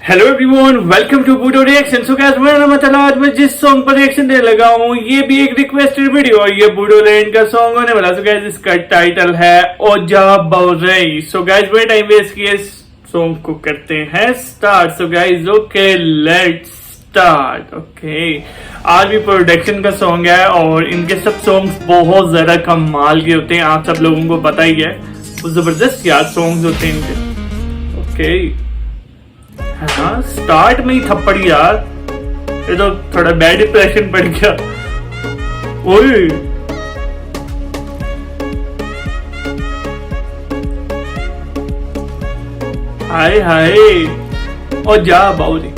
Hello everyone, welcome to Budo Reaction. So guys, मेरा नाम है। आज मैं जिस सॉन्ग पर रिएक्शन देने लगा हूँ ये भी एक रिक्वेस्टेड वीडियो है। ये बूडो लैंड का सॉन्ग होने वाला। सो गाइस, इसका टाइटल है ओजा बौरई। सो गाइस, बड़े टाइम वेस्ट किए, इस सॉन्ग को करते हैं start. So guys, okay let's start. Okay, आज भी प्रोडक्शन का सॉन्ग है और इनके सब सॉन्ग्स बहुत ज्यादा कमाल के होते हैं। आप सब लोगों को पता ही है, जबरदस्त यार सॉन्ग्स होते हैं इनके। ओके हाँ, स्टार्ट में ही थप्पड़ यार, ये तो थोड़ा बैड इंप्रेशन पड़ गया। ओए हाय हाय, और जा बाउली।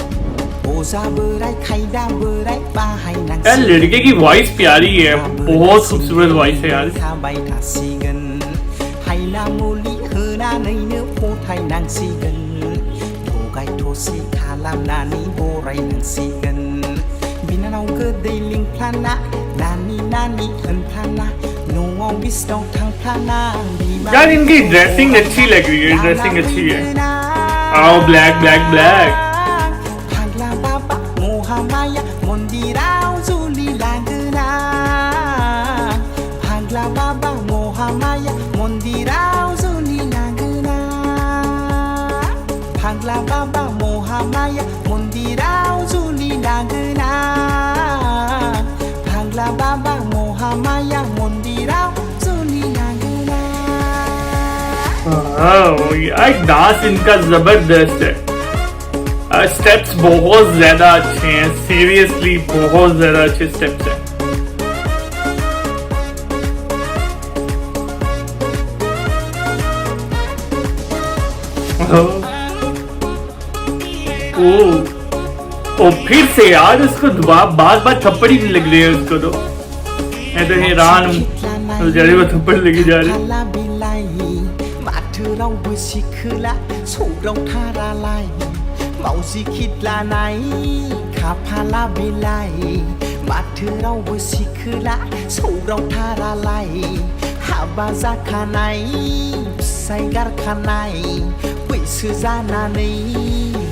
यार लड़के की वॉइस प्यारी है, बहुत खूबसूरत वॉइस है यार। थगायथसि खालामनानै बरायनांसिगोन बिनानाव गोदै लिंफ्लाना नानि नानि होनफ्लाना न'आव बिसनाव थांफ्लाना। यार इनकी ड्रेसिंग अच्छी लग रही है, ड्रेसिंग अच्छी है। आओ ब्लैक ब्लैक ब्लैक। फाग्ला बाबा महामाया मन्दिराव जुलि लागोना। फाग्ला बाबा महामाया मन्दिराव जुलि लागोना। फाग्ला बाबा महामाया मन्दिराव जुलि लागोना। फाग्ला बाबा महामाया मन्दिराव जुलि लागोना। यार डांस इनका जबरदस्त है, स्टेप्स बहुत ज्यादा अच्छे हैं, सीरियसली बहुत ज्यादा अच्छे स्टेप्स हैं। ओ फिर से यार, उसको बार बार थप्पड़ ही लग रही है उसको। तो मैं तो हैरान हूँ, तो जरे वो थप्पड़ लगी जा रही। रावबो सिखोला सौराव थारालाय मावजि खिदलानाय खाफाला बिलाय। माथो रावबो सिखोला सौराव थारालाय हाबा जाखानाय फिसाय गारखानाय बैसो जानानै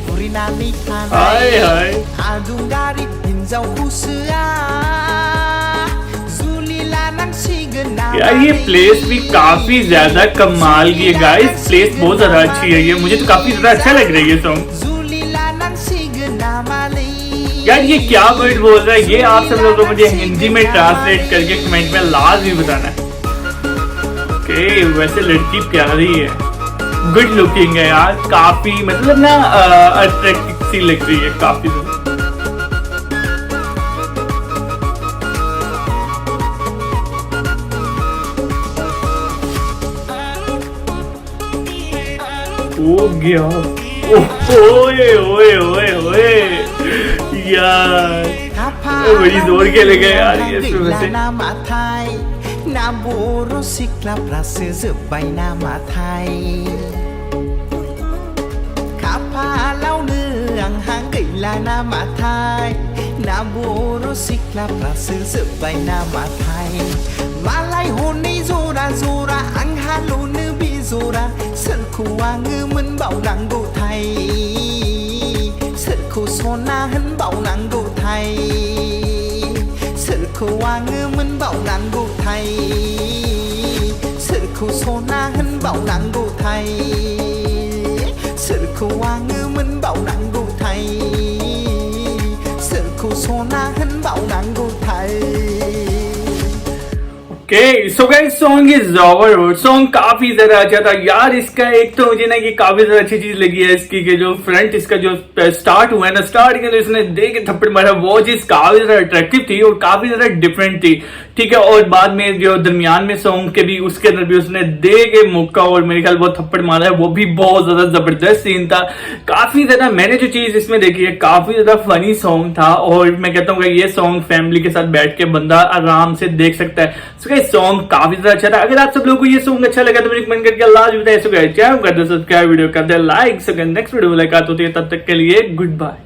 बुरिनानै थानाय आदुंगारि हिनजावखौसोआ जुलि लानांसिगोन। यार ये प्लेस भी काफी ज्यादा कमाल की है गाइस, प्लेस बहुत ज्यादा अच्छी है। ये मुझे तो काफी ज्यादा अच्छा लग रहा है ये सॉन्ग। यार ये क्या वर्ड बोल रहा है, ये आप सब लोगों को मुझे हिंदी में ट्रांसलेट करके कमेंट में लाजमी बताना है। ओके, वैसे लड़की प्यारी है, गुड लुकिंग है यार, काफी मतलब ना अट्रैक्टिव सी लग रही है काफी। हो गया, ओए ओए ओए ओए यार, बड़ी जोर के लगे यार ये इसमें। ना बर' सिख्लाफ्रासो जोब्बाय नामाथाय खाफालावनो आंहा गैला नामाथाय। ना बर' सिख्लाफ्रासो जोब्बाय नामाथाय मालाय हनै जरा जरा आंहाल'नो बेजरा। सोरखौ आङो मोनबावनांगौथाय, सोरखौ सना होनबावनांगौथाय, सोरखौ आङो मोनबावनांगौथाय, सोरखौ सना होनबावनांगौथाय, सोरखौ आङो मोनबावनांगौथाय, सोरखौ सना होनबावनांगौथाय। Okay, so guys, song is जबरदस्त, सॉन्ग काफी ज्यादा अच्छा था यार। इसका एक तो मुझे ना कि काफी ज्यादा अच्छी चीज लगी है इसकी कि जो फ्रंट इसका जो स्टार्ट हुआ है ना, स्टार्ट के इसने दे के थप्पड़ मारा, वो चीज काफी ज्यादा अट्रैक्टिव थी और काफी ज्यादा डिफरेंट थी, ठीक है। और बाद में जो दरमियान में सॉन्ग के भी उसके अंदर भी उसने दे के मुक्का और मेरे ख्याल वो थप्पड़ मारा है, वो भी बहुत ज्यादा जबरदस्त सीन था। काफी ज्यादा मैंने जो चीज इसमें देखी है, काफी ज्यादा फनी सॉन्ग था और मैं कहता हूँ ये सॉन्ग फैमिली के साथ बैठ के बंदा आराम से देख सकता है। सॉन्ग काफी ज्यादा अच्छा था। अगर आप सब लोगों को ये सॉन्ग अच्छा लगा तो मुझे कमेंट करके लाजमी बताइए। चैनल कर दो सब्सक्राइब, वीडियो कर दे लाइक। नेक्स्ट वीडियो मुलाकात होती है, तब तक के लिए गुड बाय।